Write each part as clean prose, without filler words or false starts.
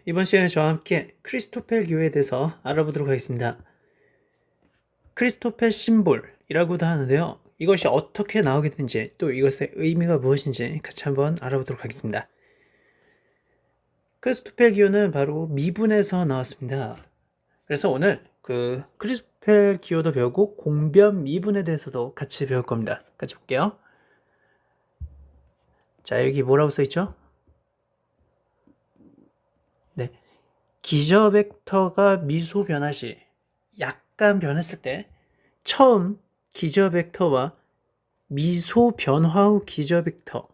이번 시간에 저와 함께 크리스토펠 기호에 대해서 알아보도록 하겠습니다. 크리스토펠 심볼이라고도 하는데요. 이것이 어떻게 나오게 된지 또 이것의 의미가 무엇인지 같이 한번 알아보도록 하겠습니다. 크리스토펠 기호는 바로 미분에서 나왔습니다. 그래서 오늘 그 크리스토펠 기호도 배우고 공변 미분에 대해서도 같이 배울 겁니다. 같이 볼게요. 자, 여기 뭐라고 써있죠? 네, 기저 벡터가 미소 변화 시 약간 변했을 때 처음 기저 벡터와 미소 변화 후 기저 벡터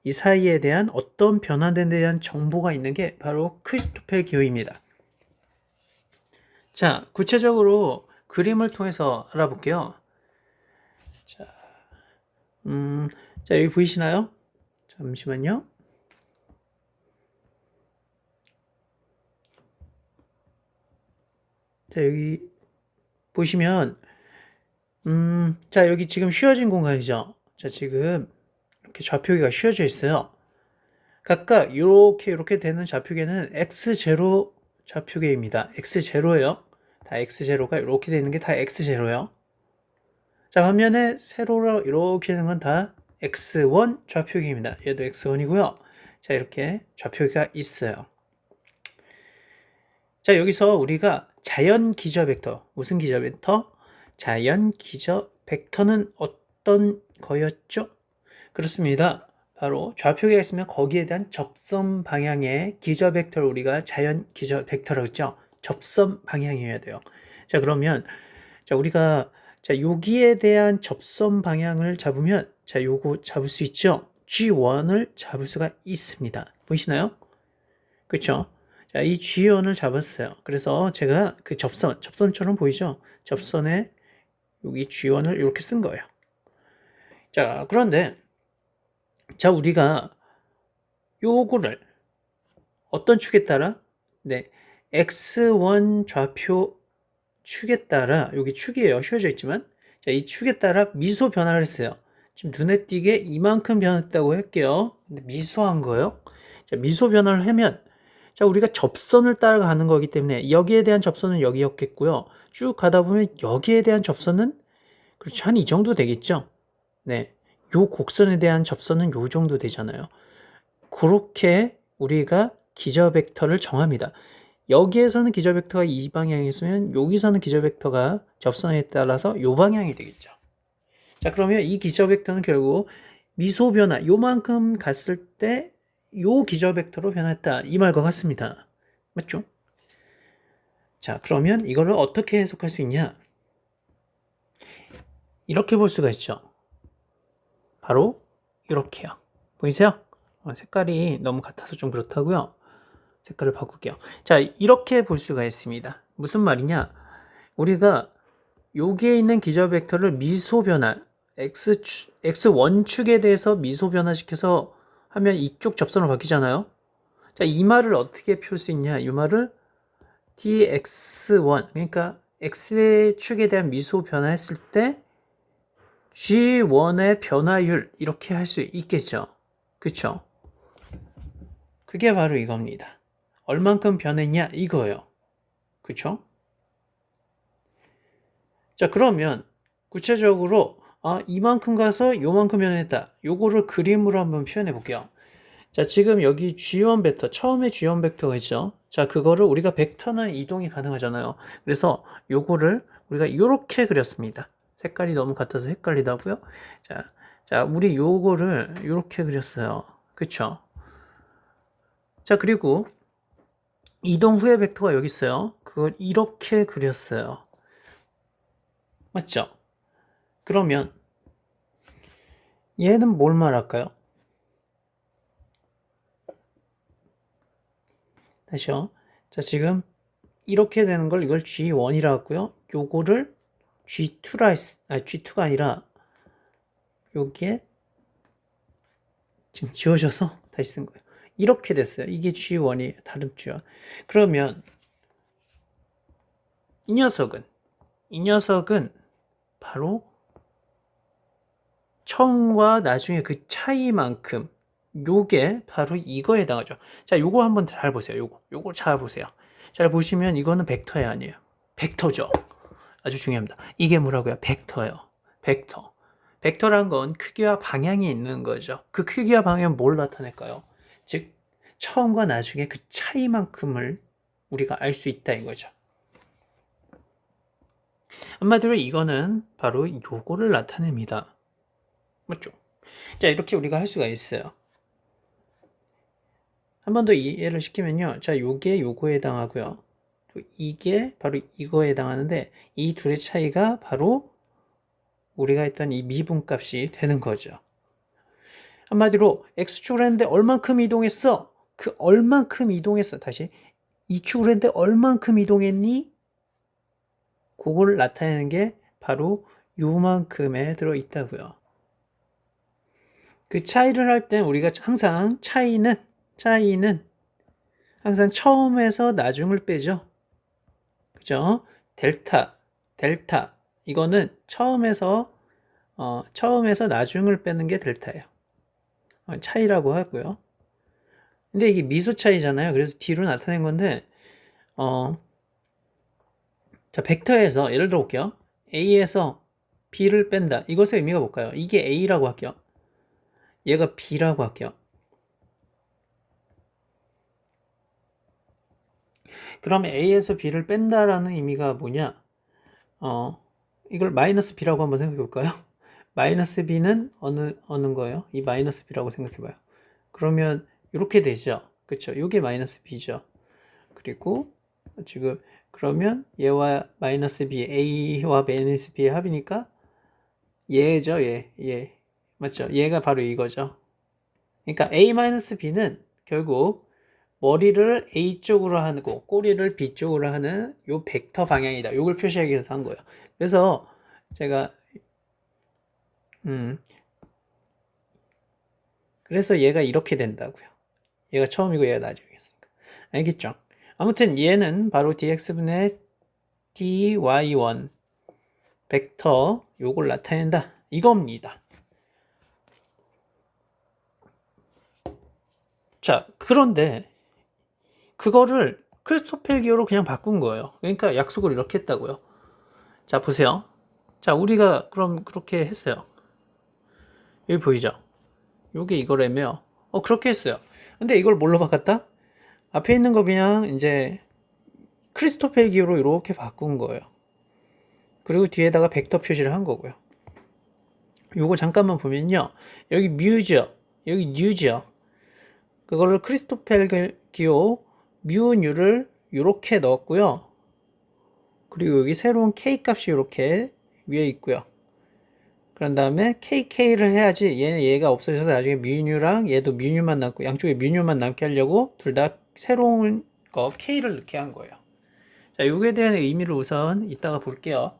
이 사이에 대한 어떤 변화된 데 대한 정보가 있는 게 바로 크리스토펠 기호입니다. 자, 구체적으로 그림을 통해서 알아볼게요. 자, 자, 여기 보이시나요? 잠시만요. 자, 여기 보시면 자, 여기 지금 휘어진 공간이죠. 자, 지금 이렇게 좌표계가 휘어져 있어요. 각각 이렇게 되는 좌표계는 x0 좌표계입니다. x0예요. 다 x0가 이렇게 되는 게 다 x0예요. 자, 반면에 세로로 이렇게 되는 건 다 x1 좌표계입니다. 얘도 x1이고요. 자, 이렇게 좌표계가 있어요. 자, 여기서 우리가 자연 기저 벡터, 무슨 기저 벡터? 자연 기저 벡터는 어떤 거였죠? 그렇습니다. 바로 좌표계가 있으면 거기에 대한 접선 방향의 기저 벡터를 우리가 자연 기저 벡터라고 했죠. 접선 방향이어야 돼요. 자, 그러면 자, 우리가 자, 여기에 대한 접선 방향을 잡으면 자, 요거 잡을 수 있죠. G1을 잡을 수가 있습니다. 보이시나요? 그렇죠? 자, 이 G1을 잡았어요. 그래서 제가 그 접선처럼 보이죠? 접선에 여기 G1을 이렇게 쓴 거예요. 자, 그런데 자, 우리가 요거를 어떤 축에 따라? 네, x1 좌표 축에 따라, 여기 축이에요. 휘어져 있지만 자, 이 축에 따라 미소 변화를 했어요. 지금 눈에 띄게 이만큼 변했다고 할게요. 근데 미소한 거예요. 자, 미소 변화를 하면 자, 우리가 접선을 따라가는 거기 때문에 여기에 대한 접선은 여기였겠고요. 쭉 가다 보면 여기에 대한 접선은 그렇죠. 한 이 정도 되겠죠. 네, 요 곡선에 대한 접선은 요 정도 되잖아요. 그렇게 우리가 기저 벡터를 정합니다. 여기에서는 기저 벡터가 이 방향이었으면 여기서는 기저 벡터가 접선에 따라서 이 방향이 되겠죠. 자, 그러면 이 기저 벡터는 결국 미소 변화 요만큼 갔을 때 요 기저 벡터로 변했다 이 말과 같습니다. 맞죠? 자, 그러면 이거를 어떻게 해석할 수 있냐? 이렇게 볼 수가 있죠. 바로 이렇게요. 보이세요? 색깔이 너무 같아서 좀 그렇다고요. 색깔을 바꿀게요. 자, 이렇게 볼 수가 있습니다. 무슨 말이냐? 우리가 여기에 있는 기저 벡터를 미소 변화, x1축에 대해서 미소 변화시켜서 하면 이쪽 접선으로 바뀌잖아요. 자, 이 말을 어떻게 표할 수 있냐? 이 말을 dx1, 그러니까 x축에 대한 미소 변화했을 때 g1의 변화율 이렇게 할 수 있겠죠. 그쵸? 그게 바로 이겁니다. 얼만큼 변했냐 이거예요. 그쵸? 자, 그러면 구체적으로 이만큼 가서 요만큼 변했다. 요거를 그림으로 한번 표현해 볼게요. 자, 지금 여기 G1 벡터, 처음에 G1 벡터가 있죠. 자, 그거를 우리가 벡터는 이동이 가능하잖아요. 그래서 요거를 우리가 이렇게 그렸습니다. 색깔이 너무 같아서 헷갈리다고요. 자, 우리 요거를 이렇게 그렸어요. 그쵸? 자, 그리고 이동 후의 벡터가 여기 있어요. 그걸 이렇게 그렸어요. 맞죠? 그러면 얘는 뭘 말할까요? 다시요. 자, 지금 이렇게 되는 걸 이걸 G1이라고 했고요. 요거를 G2가 아니라 여기에 지금 지워져서 다시 쓴 거예요. 이렇게 됐어요. 이게 G1이 다른 G1. 그러면 이 녀석은 바로 처음과 나중에 그 차이만큼 요게 바로 이거에 해당하죠. 자, 요거 한번 잘 보세요. 요거 잘 보세요. 잘 보시면 이거는 벡터에 아니에요. 벡터죠. 아주 중요합니다. 이게 뭐라고요? 벡터예요. 벡터. 벡터란 건 크기와 방향이 있는 거죠. 그 크기와 방향은 뭘 나타낼까요? 즉, 처음과 나중에 그 차이만큼을 우리가 알 수 있다 이거죠. 한마디로 이거는 바로 요거를 나타냅니다. 맞죠? 자, 이렇게 우리가 할 수가 있어요. 한 번 더 이해를 시키면요. 자, 요게 요거에 해당하고요. 또 이게 바로 이거에 해당하는데 이 둘의 차이가 바로 우리가 했던 이 미분값이 되는 거죠. 한마디로 X축을 했는데 얼만큼 이동했어? 그 얼만큼 이동했어. 다시 E축을 했는데 얼만큼 이동했니? 그걸 나타내는 게 바로 요만큼에 들어있다고요. 그 차이를 할 때 우리가 항상 차이는 항상 처음에서 나중을 빼죠. 그죠? 델타 이거는 처음에서 나중을 빼는 게 델타예요. 차이라고 하고요. 근데 이게 미소 차이잖아요. 그래서 뒤로 나타낸 건데 자, 벡터에서 예를 들어 볼게요. A에서 B를 뺀다. 이것의 의미가 뭘까요? 이게 A라고 할게요. 얘가 B라고 할게요. 그럼 A에서 B를 뺀다라는 의미가 뭐냐? 이걸 마이너스 B라고 한번 생각해 볼까요? 마이너스 B는 어느 거예요? 이 마이너스 B라고 생각해 봐요. 그러면 이렇게 되죠. 그쵸? 이게 마이너스 B죠. 그리고 지금 그러면 얘와 마이너스 B, A와 마이너스 B의 합이니까 얘죠, 얘. 맞죠? 얘가 바로 이거죠. 그러니까 A-B는 결국 머리를 A쪽으로 하고 꼬리를 B쪽으로 하는 요 벡터 방향이다. 요걸 표시하기 위해서 한 거예요. 그래서 제가 그래서 얘가 이렇게 된다고요. 얘가 처음이고 얘가 나중이었으니까. 알겠죠? 아무튼 얘는 바로 dx분의 dy1 벡터 요걸 나타낸다. 이겁니다. 자, 그런데 그거를 크리스토펠 기호로 그냥 바꾼 거예요. 그러니까 약속을 이렇게 했다고요. 자, 보세요. 자, 우리가 그럼 그렇게 했어요. 여기 보이죠? 요게 이거라며. 그렇게 했어요. 근데 이걸 뭘로 바꿨다? 앞에 있는 거 그냥 이제 크리스토펠 기호로 이렇게 바꾼 거예요. 그리고 뒤에다가 벡터 표시를 한 거고요. 요거 잠깐만 보면요. 여기 뮤죠. 여기 뉴죠. 그거를 크리스토펠 기호 뮤뉴를 이렇게 넣었고요. 그리고 여기 새로운 k 값이 이렇게 위에 있고요. 그런 다음에 KK를 해야지 얘가 없어져서 나중에 뮤뉴랑 얘도 뮤뉴만 남고 양쪽에 뮤뉴만 남게 하려고 둘 다 새로운 거 K를 넣게 한 거예요. 자, 요거에 대한 의미를 우선 이따가 볼게요.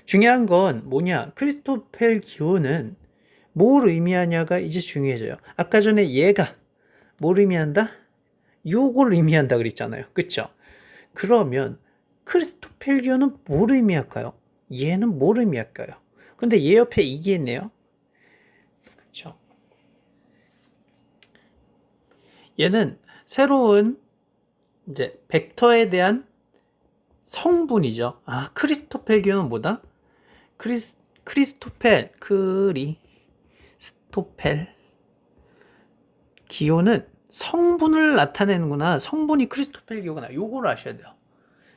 중요한 건 뭐냐? 크리스토펠 기호는 뭘 의미하냐가 이제 중요해져요. 아까 전에 얘가 뭘 의미한다? 요걸 의미한다 그랬잖아요. 그쵸? 그러면 크리스토펠 기호는 뭘 의미할까요? 얘는 뭘 의미할까요? 근데 얘 옆에 이게 있네요. 그쵸? 얘는 새로운 이제 벡터에 대한 성분이죠. 크리스토펠 기호는 뭐다? 크리스토펠 기호는 성분을 나타내는구나. 성분이 크리스토펠 기호구나. 요거를 아셔야 돼요.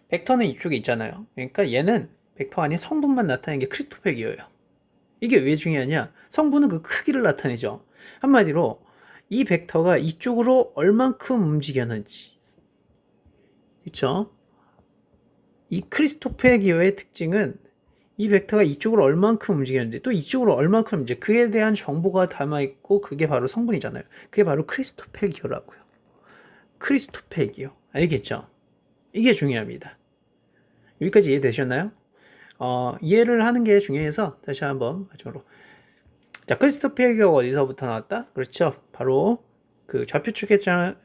벡터는 이쪽에 있잖아요. 그러니까 얘는 벡터 아닌 성분만 나타내는 게 크리스토펠 기호예요. 이게 왜 중요하냐? 성분은 그 크기를 나타내죠. 한마디로 이 벡터가 이쪽으로 얼만큼 움직였는지. 그렇죠? 이 크리스토펠 기호의 특징은 이 벡터가 이쪽으로 얼만큼 움직였는지 또 이쪽으로 얼만큼 이제 그에 대한 정보가 담아있고 그게 바로 성분이잖아요. 그게 바로 크리스토펠 기호라고요. 크리스토펠 기호. 알겠죠? 이게 중요합니다. 여기까지 이해되셨나요? 이해를 하는 게 중요해서 다시 한번 마지막으로. 자, 크리스토펠 기호가 어디서부터 나왔다? 그렇죠. 바로 그 좌표축에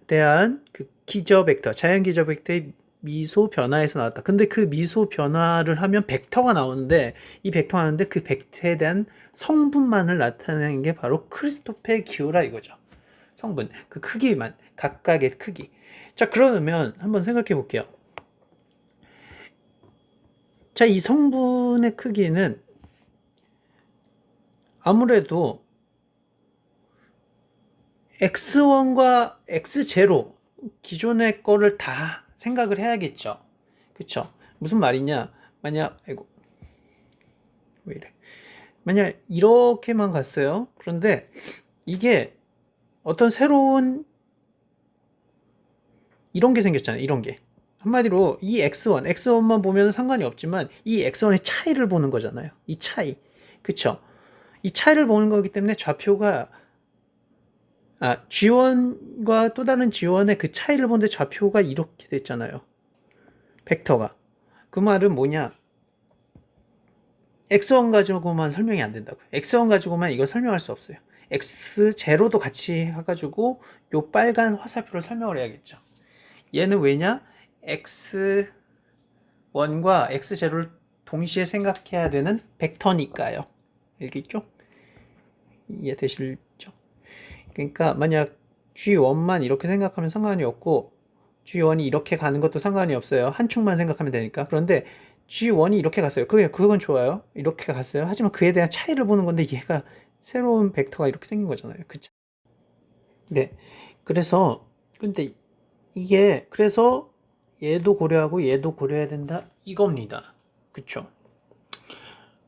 대한 그 기저 벡터, 자연 기저 벡터의 미소 변화에서 나왔다. 근데 그 미소 변화를 하면 벡터가 나오는데 이 벡터가 나오는데 그 벡터에 대한 성분만을 나타내는 게 바로 크리스토펠 기호라 이거죠. 성분, 그 크기만, 각각의 크기. 자, 그러면 한번 생각해 볼게요. 자, 이 성분의 크기는 아무래도 x1과 x0 기존의 거를 다 생각을 해야겠죠. 그쵸? 무슨 말이냐? 아이고, 왜 이래? 만약 이렇게만 갔어요. 그런데 이게 어떤 새로운 이런 게 생겼잖아요. 이런 게. 한마디로 이 x1만 보면 상관이 없지만 이 x1의 차이를 보는 거잖아요. 이 차이. 그쵸? 이 차이를 보는 거기 때문에 좌표가 G1과 또 다른 G1의 그 차이를 보는데 좌표가 이렇게 됐잖아요. 벡터가. 그 말은 뭐냐? X1 가지고만 설명이 안 된다고요. X1 가지고만 이걸 설명할 수 없어요. X0도 같이 해가지고 요 빨간 화살표를 설명을 해야겠죠. 얘는 왜냐? X1과 X0를 동시에 생각해야 되는 벡터니까요. 알겠죠? 이해되실죠? 그러니까 만약 G1만 이렇게 생각하면 상관이 없고 G1이 이렇게 가는 것도 상관이 없어요. 한 축만 생각하면 되니까. 그런데 G1이 이렇게 갔어요. 그건 좋아요. 이렇게 갔어요. 하지만 그에 대한 차이를 보는 건데 얘가 새로운 벡터가 이렇게 생긴 거잖아요. 그쵸? 네. 그래서 근데 이게 그래서 얘도 고려하고 얘도 고려해야 된다 이겁니다. 그쵸?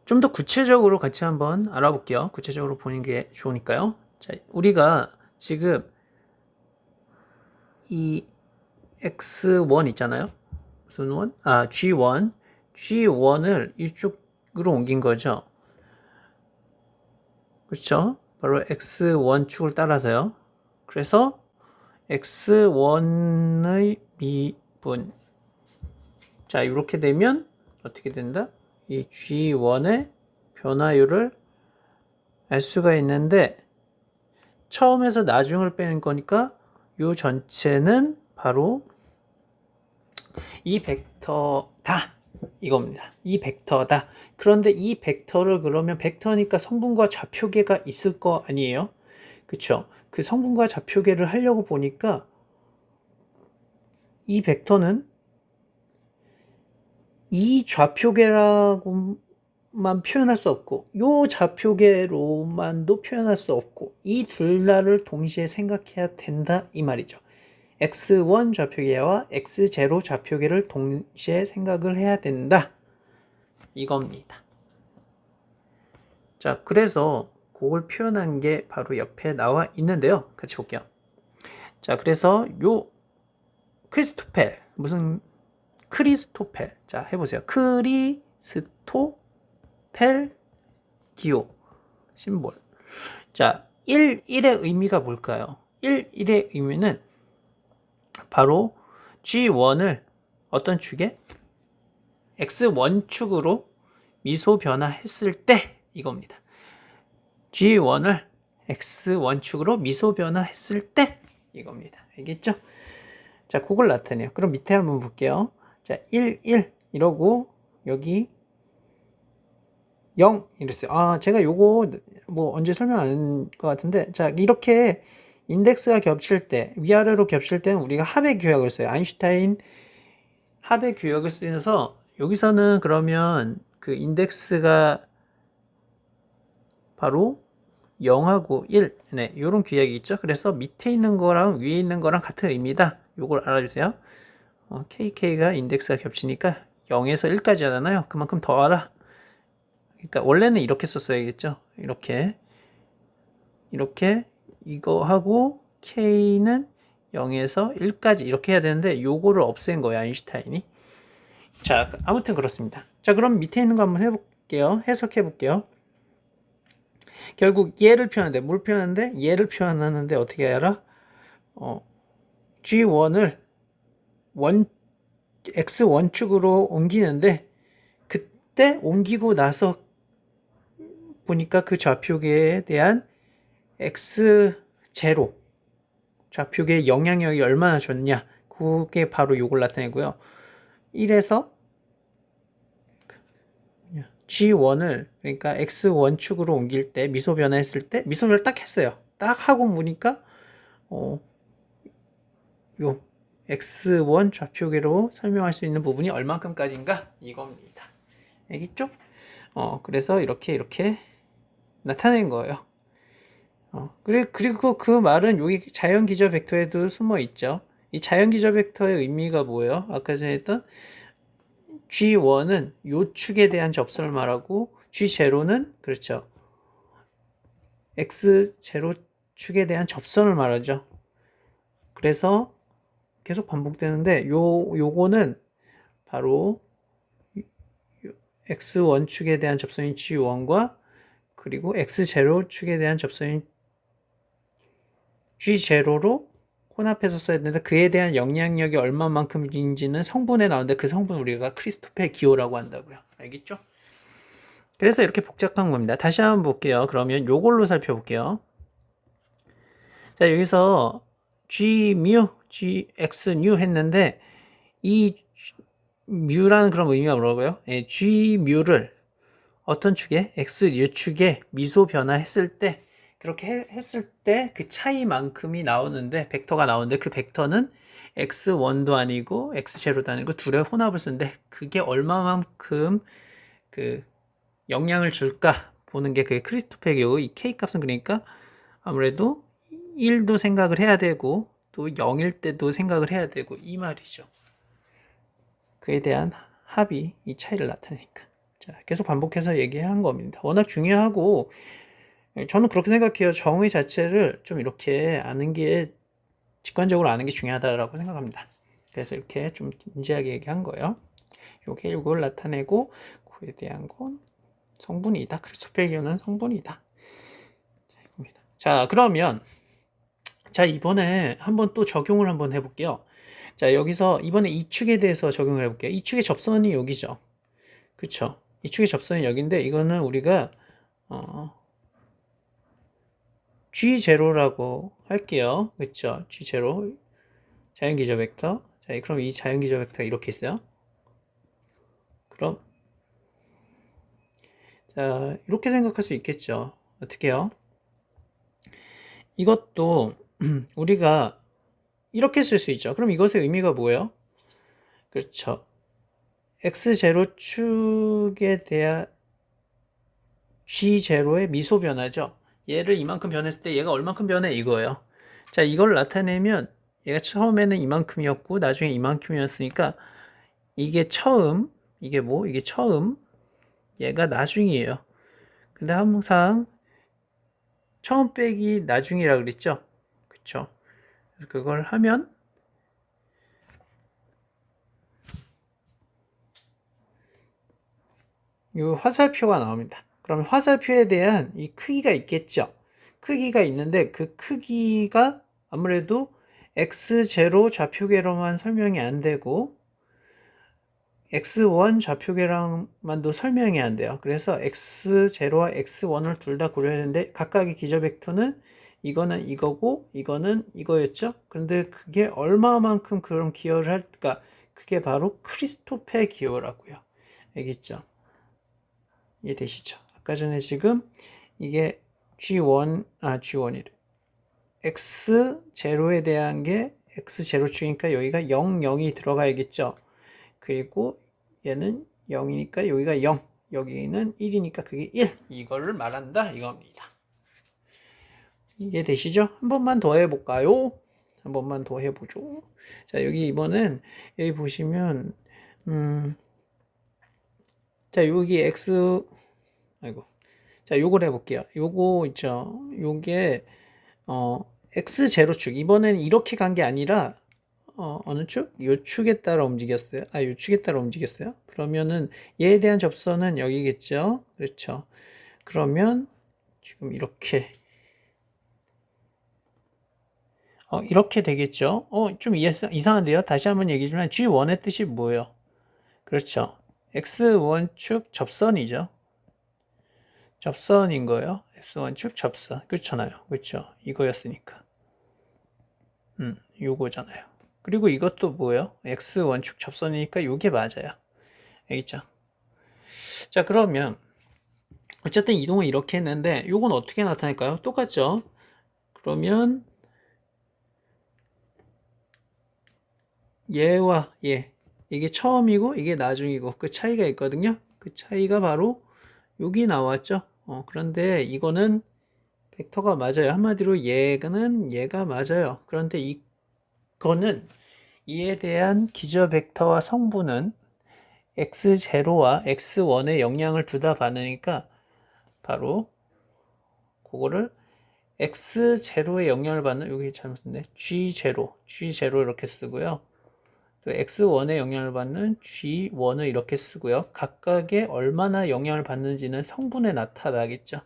좀 더 구체적으로 같이 한번 알아볼게요. 구체적으로 보는 게 좋으니까요. 자, 우리가 지금 이 X1 있잖아요. 무슨 원? G1. G1을 이쪽으로 옮긴 거죠. 그렇죠? 바로 X1 축을 따라서요. 그래서 X1의 미분. 자, 이렇게 되면 어떻게 된다? 이 G1의 변화율을 알 수가 있는데 처음에서 나중을 빼는 거니까 이 전체는 바로 이 벡터다 이겁니다. 이 벡터다. 그런데 이 벡터를 그러면 벡터니까 성분과 좌표계가 있을 거 아니에요? 그쵸? 그 성분과 좌표계를 하려고 보니까 이 벡터는 이 좌표계라고만 표현할 수 없고 요 좌표계로만도 표현할 수 없고 이 둘 다를 동시에 생각해야 된다 이 말이죠. X1 좌표계와 X0 좌표계를 동시에 생각을 해야 된다 이겁니다. 자, 그래서 그걸 표현한 게 바로 옆에 나와 있는데요. 같이 볼게요. 자, 그래서 요 크리스토펠 무슨 크리스토펠 자 해보세요. 크리스토펠 기호 심볼. 자, 1의 의미가 뭘까요? 1의 의미는 바로 G1을 어떤 축에 X1축으로 미소 변화했을 때 이겁니다. G1을 X1축으로 미소 변화했을 때 이겁니다. 알겠죠? 자, 그걸 나타내요. 그럼 밑에 한번 볼게요. 자, 1, 1 이러고 여기 0 이랬어요. 제가 요거 뭐 언제 설명 안 한 것 같은데 자, 이렇게 인덱스가 겹칠 때 위아래로 겹칠 때는 우리가 합의 규약을 써요. 아인슈타인 합의 규약을 쓰면서 여기서는 그러면 그 인덱스가 바로 0하고 1 네, 요런 규약이 있죠. 그래서 밑에 있는 거랑 위에 있는 거랑 같은 의미다. 요걸 알아주세요. KK가 인덱스가 겹치니까 0에서 1까지 하잖아요. 그만큼 더 알아. 그러니까 원래는 이렇게 썼어야겠죠. 이렇게 이거 하고 K는 0에서 1까지 이렇게 해야 되는데 요거를 없앤 거예요. 아인슈타인이. 자, 아무튼 그렇습니다. 자, 그럼 밑에 있는 거 한번 해볼게요. 해석해 볼게요. 결국 얘를 표현하는데 뭘 표현하는데 얘를 표현하는데 어떻게 알아? G1을 X1축으로 옮기는데 그때 옮기고 나서 보니까 그 좌표계에 대한 X0 좌표계의 영향력이 얼마나 좋냐 그게 바로 요걸 나타내고요. 1에서 G1을 그러니까 X1축으로 옮길 때 미소 변화했을 때 미소 변화를 딱 했어요. 딱 하고 보니까 요 x1 좌표계로 설명할 수 있는 부분이 얼만큼까지인가 이겁니다. 알겠죠? 그래서 이렇게 나타낸 거예요. 그리고 그 말은 여기 자연기저 벡터에도 숨어 있죠. 이 자연기저 벡터의 의미가 뭐예요? 아까 전에 했던 G1은 요 축에 대한 접선을 말하고 G0는 그렇죠. X0 축에 대한 접선을 말하죠. 그래서 계속 반복되는데 요거는 바로 X1 축에 대한 접선인 G1과 그리고 X0 축에 대한 접선인 G0로 혼합해서 써야 되는데 그에 대한 영향력이 얼마만큼인지는 성분에 나오는데 그 성분 우리가 크리스토페 기호라고 한다고요. 알겠죠? 그래서 이렇게 복잡한 겁니다. 다시 한번 볼게요. 그러면 요걸로 살펴볼게요. 자, 여기서 G mu, G X nu 했는데 이 mu라는 그런 의미가 뭐라고요? 예, G mu를 어떤 축에 X nu 축에 미소 변화했을 때 그렇게 했을 때 그 차이만큼이 나오는데 벡터가 나오는데 그 벡터는 x1도 아니고 x0도 아니고 둘의 혼합을 쓰는데 그게 얼마만큼 그 영향을 줄까 보는 게 그게 크리스토페 기호 이 k 값은 그러니까 아무래도 1도 생각을 해야 되고 또 0일 때도 생각을 해야 되고 이 말이죠. 그에 대한 합이 이 차이를 나타내니까. 자, 계속 반복해서 얘기한 겁니다. 워낙 중요하고 저는 그렇게 생각해요. 정의 자체를 좀 이렇게 아는 게 직관적으로 아는 게 중요하다고 생각합니다. 그래서 이렇게 좀 진지하게 얘기한 거예요. 요게 이걸 나타내고 그에 대한 건 성분이다. 크리스토페 기호는 성분이다. 자, 그러면 자 이번에 한번 또 적용을 한번 해볼게요. 자, 여기서 이번에 이 축에 대해서 적용을 해볼게요. 이 축의 접선이 여기죠. 그쵸? 이 축의 접선이 여기인데 이거는 우리가 G0라고 할게요. 그쵸? G0 자연기저 벡터. 자, 그럼 이 자연기저 벡터 이렇게 있어요. 그럼 자, 이렇게 생각할 수 있겠죠. 어떻게 해요? 이것도 우리가 이렇게 쓸 수 있죠. 그럼 이것의 의미가 뭐예요? 그렇죠. X0 축에 대한 G0의 미소 변화죠. 얘를 이만큼 변했을 때 얘가 얼만큼 변해 이거예요. 자, 이걸 나타내면 얘가 처음에는 이만큼이었고 나중에 이만큼이었으니까 이게 처음, 이게 뭐? 이게 처음, 얘가 나중이에요. 근데 항상 처음 빼기 나중이라 그랬죠? 그쵸? 그걸 하면 이 화살표가 나옵니다. 그러면 화살표에 대한 이 크기가 있겠죠? 크기가 있는데 그 크기가 아무래도 x0 좌표계로만 설명이 안 되고 x1 좌표계랑만도 설명이 안 돼요. 그래서 x0와 x1을 둘 다 고려해야 되는데 각각의 기저 벡터는 이거는 이거고 이거는 이거였죠. 근데 그게 얼마만큼 그런 기여를 할까? 그게 바로 크리스토페 기호라고요. 알겠죠? 이해되시죠? 아까 전에 지금 이게 G1이래. X0에 대한 게 X0축이니까 여기가 0, 0이 들어가야겠죠? 그리고 얘는 0이니까 여기가 0, 여기는 1이니까 그게 1. 이거를 말한다 이겁니다. 이해되시죠? 한 번만 더 해볼까요? 한 번만 더 해보죠. 자, 여기 이번엔 여기 보시면 자, 여기 아이고. 자, 요걸 해볼게요. 요거 있죠. 요게, X0축. 이번엔 이렇게 간 게 아니라, 어느 축? 요 축에 따라 움직였어요. 요 축에 따라 움직였어요. 그러면은 얘에 대한 접선은 여기겠죠. 그렇죠. 그러면 지금 이렇게, 이렇게 되겠죠. 좀 이상한데요. 다시 한번 얘기하지만 G1의 뜻이 뭐예요? 그렇죠. X1축 접선이죠. 접선인 거예요. X1축 접선. 그렇잖아요. 그렇죠. 이거였으니까. 요거잖아요. 그리고 이것도 뭐예요? X1축 접선이니까 요게 맞아요. 알겠죠? 자, 그러면 어쨌든 이동은 이렇게 했는데 요건 어떻게 나타날까요? 똑같죠? 그러면 얘와 얘, 이게 처음이고 이게 나중이고 그 차이가 있거든요. 그 차이가 바로 여기 나왔죠. 그런데 이거는 벡터가 맞아요. 한마디로 얘가 맞아요. 그런데 이거는 이에 대한 기저 벡터와 성분은 x0와 x1의 영향을 두다 받으니까 바로 그거를 x0의 영향을 받는, 여기 잘못 썼네, g0 이렇게 쓰고요. 또 x1의 영향을 받는 g1을 이렇게 쓰고요. 각각의 얼마나 영향을 받는지는 성분에 나타나겠죠.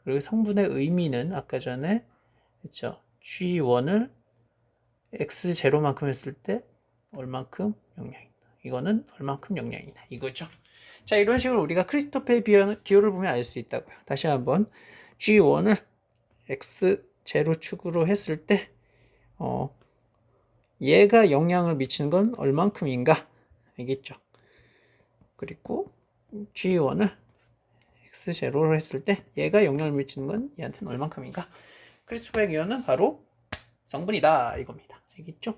그리고 성분의 의미는 아까 전에 했죠. g1을 x0만큼 했을 때 얼만큼 영향이 있다. 이거는 얼만큼 영향이 있다. 이거죠. 자, 이런 식으로 우리가 크리스토프의 기호를 보면 알 수 있다고요. 다시 한번 g1을 x0 축으로 했을 때 얘가 영향을 미치는 건 얼만큼인가? 알겠죠? 그리고 G1을 X0로 했을 때 얘가 영향을 미치는 건 얘한테는 얼만큼인가? 크리스토퍼의 기호는 바로 성분이다 이겁니다. 알겠죠?